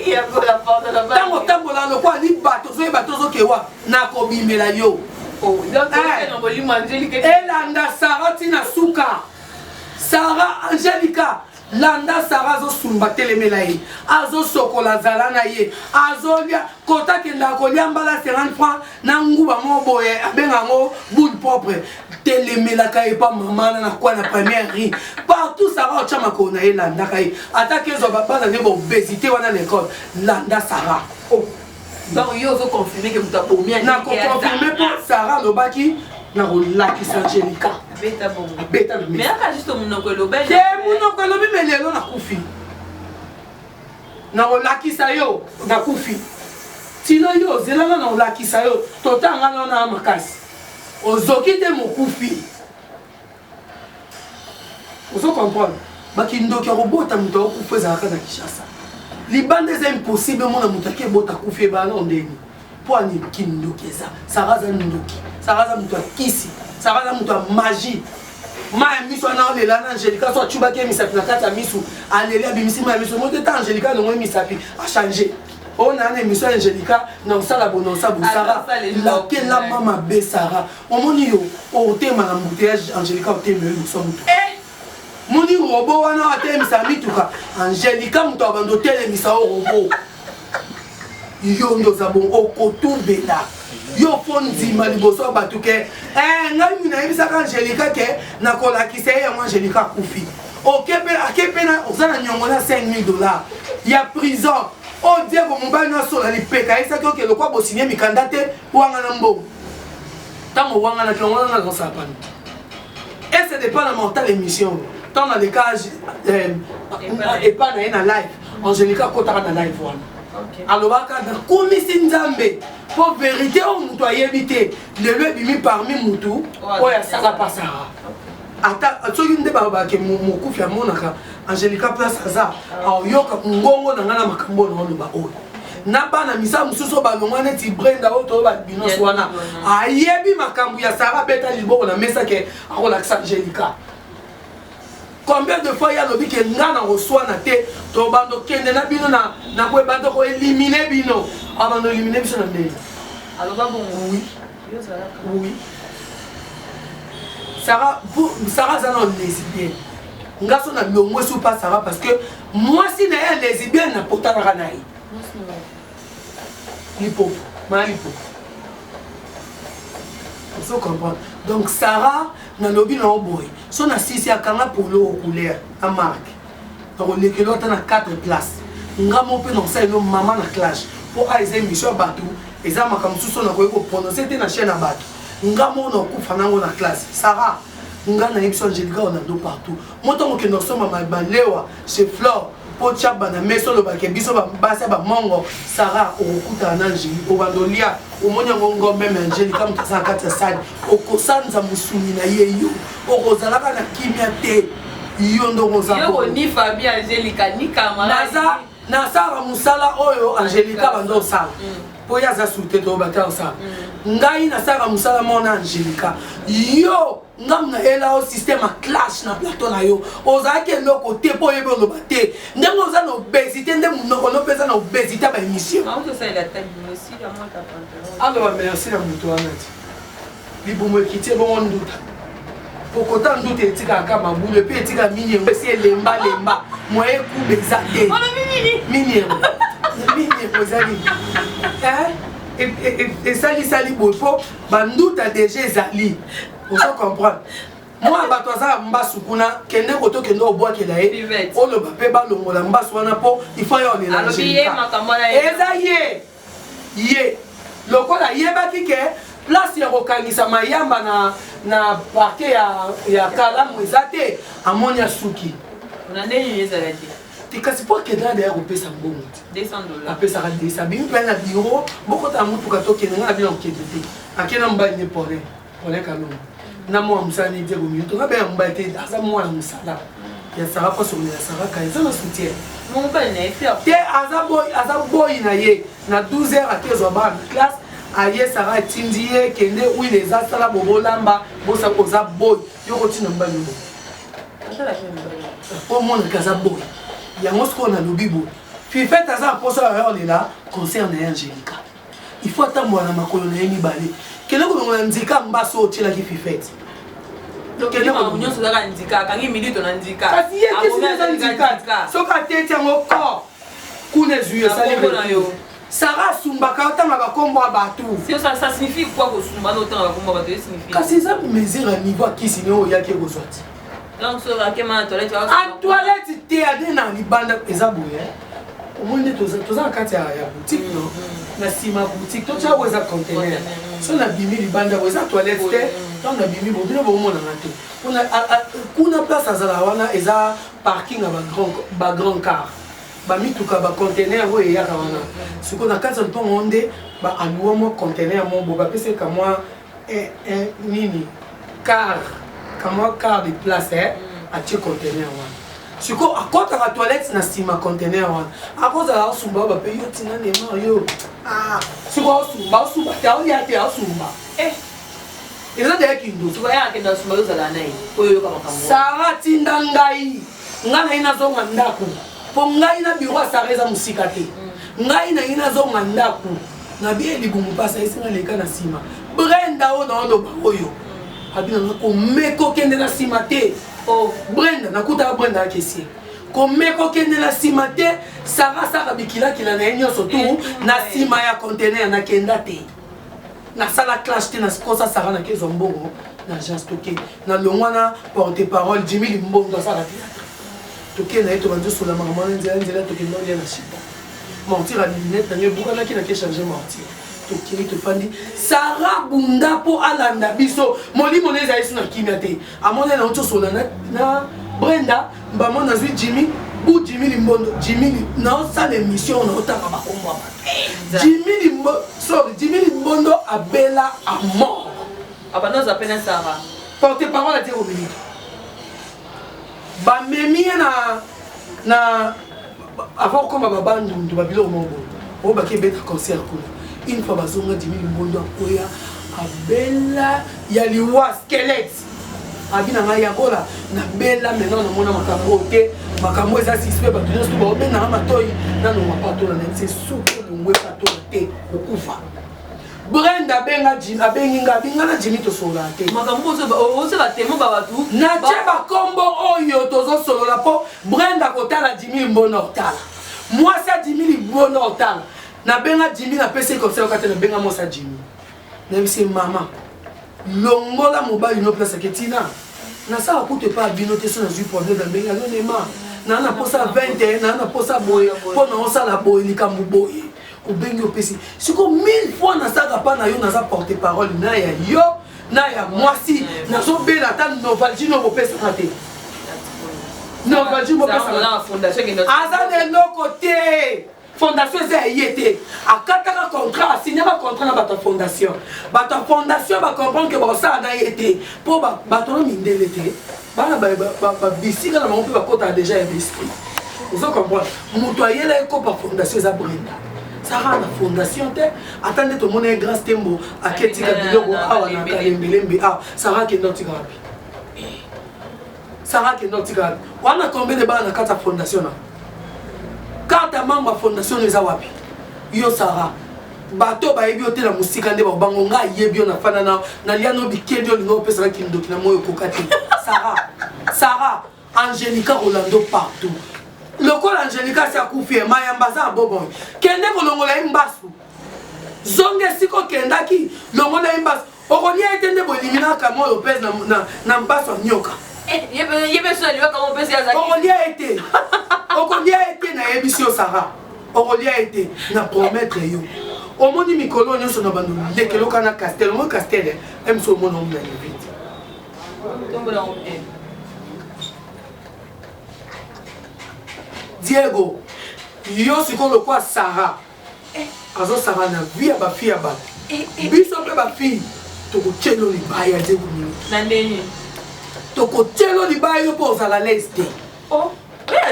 ntango otambola lokwa libato ozoyeba tozokewa nakobimela yo elanda Sara tina suka Sara Angelica landa Sarah azosumba telemela ye azosokola zala na ye azolia kota kenda kolia mbala 50 francs na nguba mo boye abenga ngo boule propre telemela ka pa mama na kwa na première ri partout Sarah chama kona ye landa ka ye attaque zo baba na bo obésité wana l'école landa Sarah oh donc yo zo confirmer que muta bomia na ko confirmer pour Sarah lobaki na rolakisa Angelica beta bongo beta mais aka juste monoko lobe te monoko lobi melelo na kufi na rolakisa yo na kufi tino yo zelanga na rolakisa yo totanga na makasi ozoki te mokufi ozo comprendre bakindoki akobota moto akufa ezalaka na Kinshasa libanda eza impossible mona moto akebota kufi ebana ndeni mpo ani kindoki eza Sarah aza ndoki Sarah aza moto akisi Sarah aza moto ya magie ma ya miso wana olela na Angelica so achubaki emisapi na kati ya miso aleli abimisi ma ya miso moto eta Angelica longo emisapi achange oyo na émission ya Angelica na osala bononsa bosara lakelama mabe Sarah omoni yo otema na mbouteillage Angelica otema yo moso moto moni robo wana atelemisa mituka Angelica moto abando otelemisa o robo yo ndoza bon okotubela yo fo ndima liboso bato ke ngai mina yebisaka Angelica ke nakolakisa ye yango Angelica akufi akepena ozala nyongo na $5,000 ya prison o diego mobali nasola lipeka ayesaki oke lokwa bosinie mikanda te wanga na mbongo ntango wanga na kilongo na kosala pani et ce dépend na mental émission tant dans le cas epa na ye na live Angelica akotaka na live wana alobaka nakomisi nzambe po vérité oyo moto ayebi te lelo ebimi parmi motu oyo asala pa Sarah ata soki nde babake mokufi amonaka Angelica place aza aoyoka ngongo na ngai na makambo na oloba oyo na bana misala mosusu balongwa neti Brenda oyo toyo babinoso wana ayebi makambo ya Sarah beta liboko na mesa ke akolakisa Angelica combien de fois ya lobi ke nga na oswana te to bando kende na bino na ko bando ko éliminer bino abando éliminer biso na ndenge aloba bongo oui Sarah zana lesbienne nga so na longwe sou pas Sarah parce que moi si na ya lesbienne na potana kana yi lipo ma lipo vous comprenez donc Sarah na lobi na oboy so na sisi akanga polo au couleur à marque donc les l'autre na 4 places nga mo pe non ça no maman na clash pour aiser mission batou eza makambo so na ko prononcer te na chaîne na batou nga mo na kufa nango na classe Sarah nga na émission Angelica on a do partout moto ke no soma mabalewa chez Flore po chaba na meso lo ba ke biso ba basa ba mongo Sarah okuta na Angelica o bandolia o monya ngongo même Angelica mutasa kati sadi o kosanza musuni na yeyo o kozalaka na kimia te yo ndongo za yo ni Fabi Angelica ni kamara na Sarah musala oyo Angelica bando sala po ya za sute to bata sala ngai na Sarah musala mona Angelica yo ngam na ela o système a clash na plateau na yo ozake loko te po yebe lo bate ndengo za no obésité ndem no no pesa na obésité ba émission on ça il a taille aussi la moi ta pantalon alors merci na muto anati libumo kiti bon nduta pokota nduta etika kama bule pe etika mini ngesi lemba moye kubeza te mini ozali et sali bopo banduta déjà ezali on se comprend moi bato aza mbasu kuna kende koto kende obwakela ye olo bape balongola mbasu wana po il faut yo lela eza ye lokola yebaki ke place ya kokangisa mayamba na parke ya kalamu eza te amoni asuki kasi po kenda deya kopesa mbongo $200 apesaka desa bimi mpe na biro bokota motuka tokende nga na bino kokende te akenda mobali ne pole kalongo na mwa mosala ne diego minute nga beya mobali te aza mwana mosala ya Sarah mpo sokolela Sarah ka eza na soutien te aza boyi na ye na 12 heures akezwa bana na classe aye Sarah atindi ye kende wile eza sala bobolamba bosaka oza boyi yo kotina mobali po monaka aza boyi yango sikoyo na lobi boyi fifete aza mposo ya olela concerne ya Angelica il faut atambola na makolo na ye mibale kende kolongola nzika mbaso otielaki fifete tokende nyonso ezaka handicap kangi minute na handicap kasi ye kesi eza handicap soki ateti yango corps kuna ezwi esali na yo Sarah asumbaka otangaka kombo ya bato ça signifie quoi kosumba na otangaka kombo ya bato signifie kasi eza mesure ya niveau akisi ne oyo oyaki ekozwa ti donc so akema na toilette toilette te ade na libanda eza boye omoni nde toza na kati ya boutique no na nsima ya boutique totya oyo eza contener so na bimi libanda oyo eza toilette te donc na bimi bobino bomonana te kuna place azala wana eza parking ya bagrand car bamituka bacontener oyo eyaka wana sikoyo na kati ya mpongo nde baaluwa mwa contener mo bo bapesaka mwa nini car kamwa car de place atie contener wana sikoyo akotaka toilette na nsima contener wana akozala osumba oyo bape yo ntina nema yo sikoyo osumba te aolia te osumba eza deya kindo Sarah tinda ngai na ye nazonga ndako po ngai na biro ya Sarah eza mosika te ngai na ye nazonga ndako na bie libumu mpasa esinga leka na nsima Brenda oyo naoloba oyo abinanga komeka okende na nsima te Brenda nakutaka Brenda akesie komeka okende na nsima te Sarah saka bikilakila na ye nyonso tu na nsima ya contener nakenda te nasala clash te nakosa Sarah nakezwa mbongo na agence toke na longwana porte parole Jimmy Limbondo asala théâtre toke na ye tobanzosola makambo wana nzela tokenda olia na shita mentir ya linete nango ebukanaki nake change mentir tokiri tofandi Sarah bunda mpo alanda biso molimo na ezali so na kimia te amona na otosola na Brenda mbamo nazwi Jimmy bu Jimmy Limbondo Jimmy naosala émission naotaka bakombo ya bato Jimmy Limbondo abela à mort abanoza appelle Sarah porte parole à dire au ministre bamemi na avant comme babandundu babilo mongo o bakebeta concert kuna une fois bazonga Jimmy Limbondo akoya abela ya liwa squelette abina nga yakola na bela maintenant na mona makambo te makambo eza sispe bato nyonso baobenanga matoi nano mapatola na nse suki longwe patola te okufa Brenda benga Jimmy abengi nga binga na Jimmy tosola te makambo ozo batemo babatu na tie bakombo oyo tozosolola po Brenda kotala Jimmy Limbondo otala mwasi ya Jimmy Limbondo otala na benga Jimmy na pese conseil okate na benga mwasi ya Jimmy na bise mama longola mobali no place ketina na sala kutu pa bino te so na zui problème na benga no nema na posa 21 na posa boye po na osala boye likambo boye obengi opesi siko 1000 fois na saka pa na yo na za porte parole na ya yo na ya mwasi na so bela ta novalgie no bopesa te novalgie bopesa na fondation ke aza de loko te fondation eza yete akataka contrat asignaka contrat na bato fondation bacomprendre ke bakosala na ye te mpo bato no mindele te bana babisika na bango mpe bakotaka déjà ya besprit ozo comprendre moto ayela ekopa fondation eza Brenda Sarah na fondation te ata nde tomona ye grâce tembo aketika biloko awa na kalembelembe Sarah kende otika wapi wana combien de bana na kati ya fondation na carte ya membre ya fondation eza wapi yo Sarah bato bayebi yo te na mosika nde babango nga ayebi yo na fanda na liano bikebi yo linga opesaka kindoki na moyo ekoka te Sarah Angelica Rolando partout lokola Angelica si akufi mayamba aza abobon kende kolongola ye mbasu zonge esika okendaki longola ye mbasu okolia ete nde boeliminaka mo lopez na mbasu ya nyoka okolia ete nayebisi yo Sarah okolia ete na promettre yo omoni mikolo nyonso na bando lekeloka na castel omo castel emso omona omona yevite Diego yo sikoyo lokwa Sarah azosala na vie ya bafille ya bato biso mpe bafille tokotielo libaya Diego nini na ndeni tokotielo libaya yo mpo ozala lese te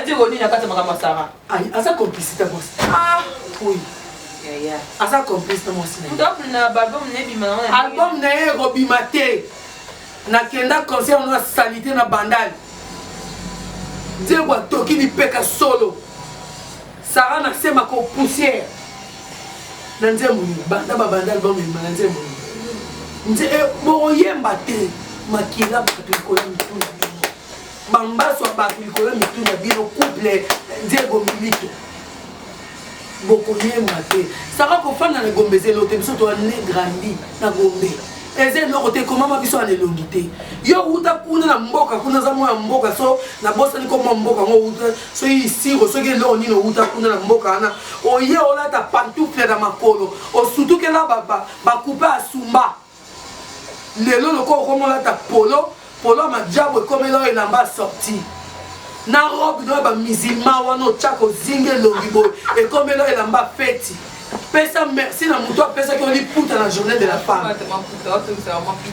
Diego nini akati makambo Sarah aza complicité mwasi oui aza complice na mwasi album na ye ekobima te nakenda concert na salite na bandali Diego atoki lipeka solo Sarah nasema ko poussière na nzembo ni banda babanda album ni na nzembo ni boyemba te makila bato likola mitu na bino bambaso ya bato likola mitu na bino couple Diego Milito bokoyemba te saka kofanda na Gombe zelo te biso toane grandi na Gombe eze eloko te komama biso ana elongi te yo uta kuna na mboka kuna za moya mboka so na bosani koma mboka ngo uta so isiro soki eloko nini uta kuna na mboka ana oye olata pantoufle na makolo osutukela bakupe asumba lelo loko okomolata polo majabo ekomela elamba sorti na robe no ba musulman wana ochaka ozinga elongi boye ekomela elamba feti pesa merci na moto apesaki oliputa na journée de la femme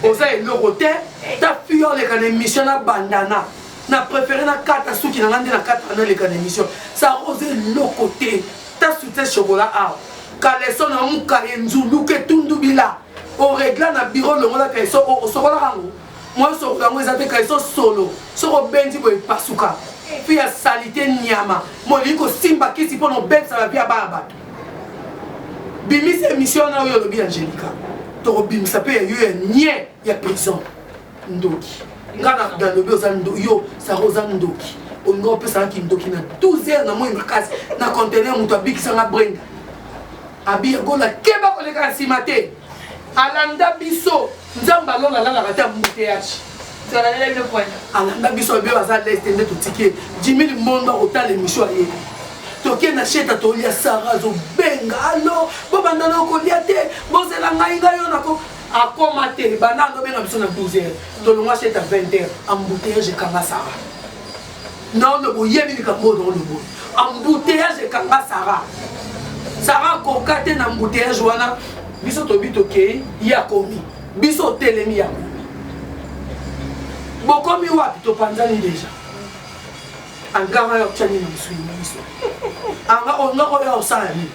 oza eloko te ta fille oleka na émission na bandana na préféré na kata suki na nga nde na kata na eleka na émission sa oza eloko te ta soutien chocolat awa kaleso na mokaye nzuluke tundubila oregla na bureau longolaka eso osokolaka yango moi osokola yango eza te kaleso solo soko obendi boye epasuka fi ya salite nyama molingi kosimba kisi mpo na obebisa bapi ya bana bato bimisa émission na oyo olobi Angelica tokobimisa mpe yo ya nie ya prison ndoki nga na lobi oza yo sara oza ndoki olinga opesanaki ndoki na 12h na moi makasi na contener moto abikisanga brenda abiyagola keba koleka na nsima te alanda biso nzambe alona alalaka te ambuteyage alanda biso abe aza leste nde totiki jimili mondo akotala émission aye toke na sheta tolia sara azobenga alo bobandana okolia te bozela ngai yo nako akoma te banando benga biso na 12h tolongwa sheta 20h embouteillage ekanga sara naolo boyebi likambo oyo naolobo embouteillage ekanga sara akoka te na embouteillage wana biso tobi tokei ye akomi biso otelemi yakomi bokomi wapi topanzani deja angama yokutyani na moswini biso anga oyo osala nini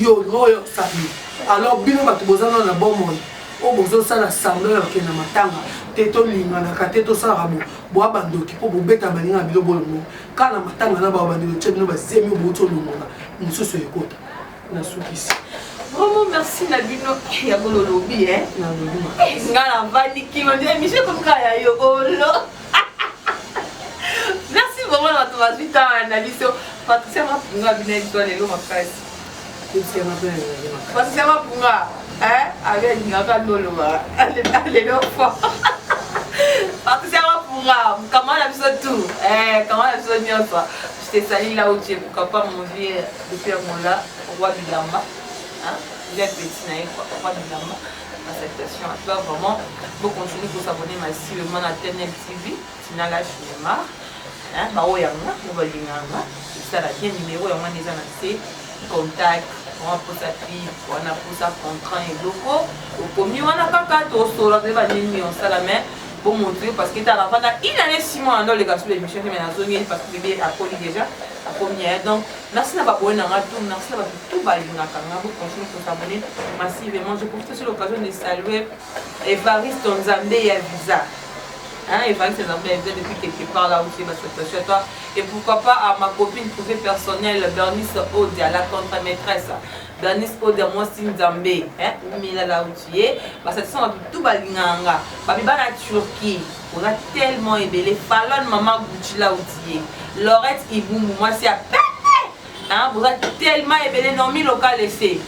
yo oyo osala nini alors bino bato bozana na bomoi oyo bozosala sanglo yoke na matanga te tolinganaka te tosalaka boa bandoki mpo bobeta baninga na bilo bolongo kaka na matanga na bao bandelo tye bino bazemi oyo bouti olongonga mosusu ekota nasukisi vraiment merci na bino ya bololobi nga na vandiki ondire michel komika ya yo olo merci vraiment na bato bazwi ntango na biso patricia mapunga bino biso lelo makasi patricia mapunga abengaka loloba lelo fo patricia mapunga kama na biso tu kama na biso nyonso je te sali là où tu es pourquoi pas mon vieux depuis un mois roi du Lamba j'ai petit naïf roi du Lamba la salutation à toi vraiment vous continuez pour s'abonner massivement à TNL TV Tinala Cinéma bah ouais yanga vous va linganga ça la bien numéro et on a déjà lancé contact on a pour sa fille on a pour sa contrat et loco au commis on a kaka to solo de ba nini on ça la main pour montrer parce que t'as la pendant une année 6 mois dans les gars sur l'émission mais la zone parce que bébé a connu déjà la première donc merci na ba bona ngatu merci na ba tout balinga kanga vous continuez pour s'abonner massivement je profite sur l'occasion de saluer Evariste Nzambe ya visa Evariste Nzambe ya visa depuis quelque part là où tu es à toi et pourquoi pas à ma copine privée personnelle Bernice Odia la contre-maîtresse Bernice Odia moi Nzambe mais là où tu es bah ça sent tout balinganga babi bana Turquie on a tellement ébélé Fallon maman Gucci là où tu es Laurette Iboumou moi c'est à peine vous êtes tellement ébélé non mi local laissé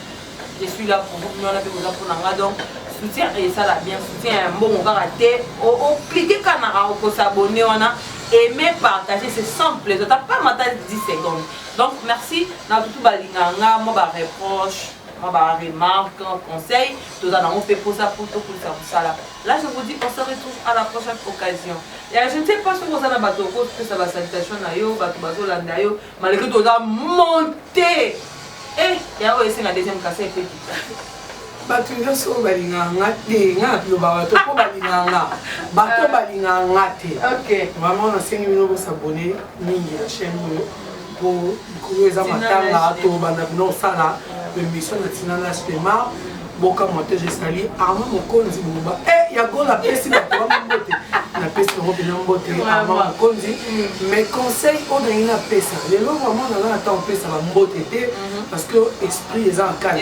je suis là pour vous on a fait vous pour donc soutien et ça là bien soutien un bon on va rater au cliquer canard pour s'abonner on a aimer partager c'est simple tu n'as pas maté 10 secondes donc merci na tout balinganga moi ba reproche moi ba remarque conseil tout ça on fait pour ça pour tout ça là je vous dis on se retrouve à la prochaine occasion et je ne sais pas si vous avez bateau que ça va salutation na yo bato bazo landa yo malgré tout ça monter et il y a aussi la deuxième cassette petit bato nyonso balinganga te nga loba bato mpo balinganga bato balinganga te vraiment nasengi bino bosabone mingi na chaîne oyo mpo likolo eza matanga to banda bino osala émission na Tinala Cinéma boka montage esali arma mokonzi boloba ya gola apesi bato bamambote na pesa ngo bina mbote avant kondi mais conseil on a une pesa les lois vraiment on a temps pesa ba mbote té parce que esprit est en calme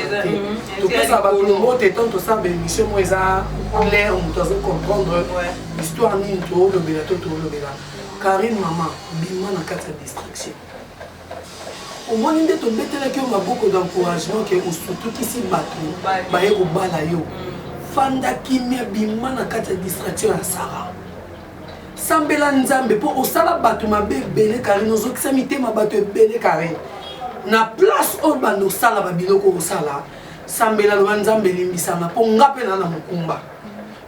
tout pesa ba mbote tant tout ça ben mission moi ça clair on doit comprendre l'histoire ni tout le bela tout le bela Karine maman bima na kata distraction au moins nde to betela ki on a beaucoup d'encouragement que surtout qui si bato ba yeko bala yo fanda kimia bima na kata distraction ya Sarah sambela nzambe po osala bato mabe bele Karine ozokisa mitema bato ebele Karine na place oyo bando osala babiloko osala sambela lo nzambe limbisanga po ngape na mokumba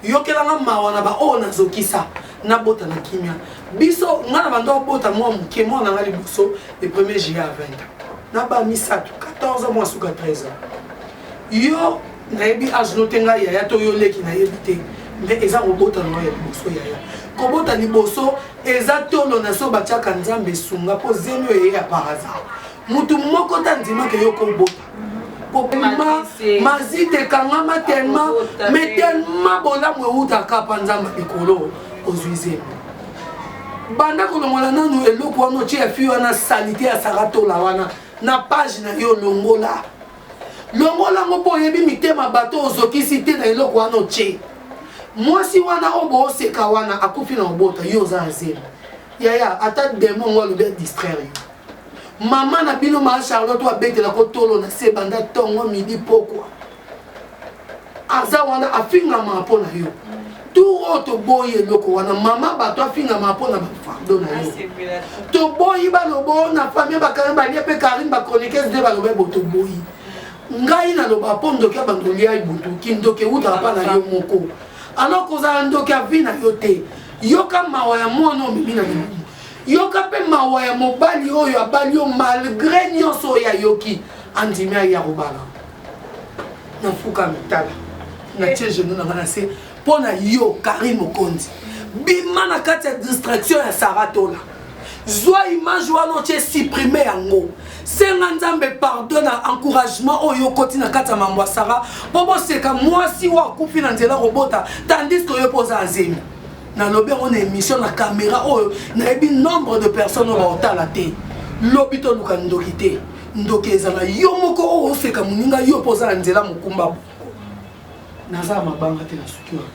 yokelanga mawa na ba oyo nazokisa na bota na kimia biso ngana bando bota mwa muke mwa na ngali buso le 1er juillet à 20 ans na ba misatu 14 mois suka 13 ans yo nayebi ajnote nga yaya to yo leki nayebi te mais eza kobota na ya buso yaya kobota liboso eza tolo na so batiaka nzambe sunga po zemi oyo ya par hasard mutu moko ta ndima ke yo kobota mazite kangama tellement mais tellement bolamu eutaka pa nzambe likolo ozwi banda kolongola nanu eloko wana otie ya fi wana salite ya saratola wana na page na yo longola ngo po oyebi mitema bato ozokisi te na eloko wana otie mwasi wana obo oseka wana akufi na obota yo oza na zemi yaya ata demo ngo alobi adistraire yo mama na bino maa Charlotte abetela kotolo na se banda tongo midi pokwa aza wana afingama mpo na yo tout toboyi eloko wana mama bato afingama mpo na bafardo na yo toboyi balobo na famille bakari balie mpe Karine bachroniqueuse nde baloba bo toboyi ngai naloba mpo ndoki ya bandoli ya ibutuki ndoki eutaka mpa na yo moko alors kozala ndoki avi na yo te yoka mawa ya mwana omemi na libumu yoka mpe mawa ya mobali oyo abali yo malgré nyonso oyo ayoki andimi ayi ya kobala nafuka mitala natie genou na nga na se mpo na yo Karine Mokonzi bima na kati ya distraction ya saratola zwa image wana otie supprime yango senga nzambe pardon na encouragement oyo okoti na kati ya mambo ya Sara mpo boseka mwasi oyo akufi na nzela kobota tandis ke oyo mpo oza azemi nalobi yango na émission na caméra oyo nayebi nombre de personnes oyo baotala te lobi toluka ndoki te ndoki ezala yo moko oyo oseka moninga yo mpo oza na nzela mokumba bongo naza mabanga te na suki wana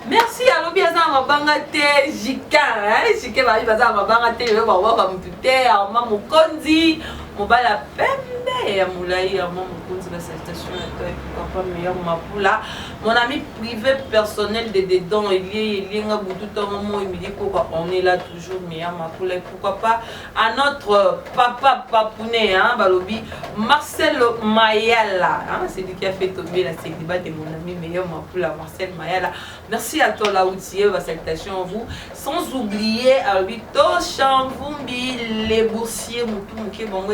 merci alobi aza mabanga te jike babi baza mabanga te yo bawaka mutu te ama mokonzi mobali ya pembe ya molai ya mwa mokonzi la salutation ya toi papa meilleur mapula mon ami privé personnel de dedans elienga butu ntongo mo emili koka on est là toujours meilleur mapula et pourquoi pas à notre papa papounet balobi Marcel Mayala c'est lui qui a fait tomber la célibat de mon ami meilleur mapula Marcel Mayala merci à toi là outier la salutation à vous sans oublier alobi to Chamvumbi les boursiers mutu muke bongo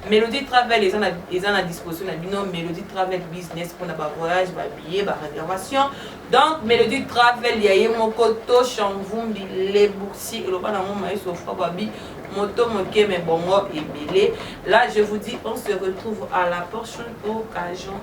Mélodie Travel ils ont à disposition na bino Mélodie Travel business pour na ba voyage ba billet ba réservation donc Mélodie Travel ya yemoko to Chamvumbi les boursiers et le bana mo mai sofa babi moto moke mais bongo ebele là je vous dis on se retrouve à la prochaine occasion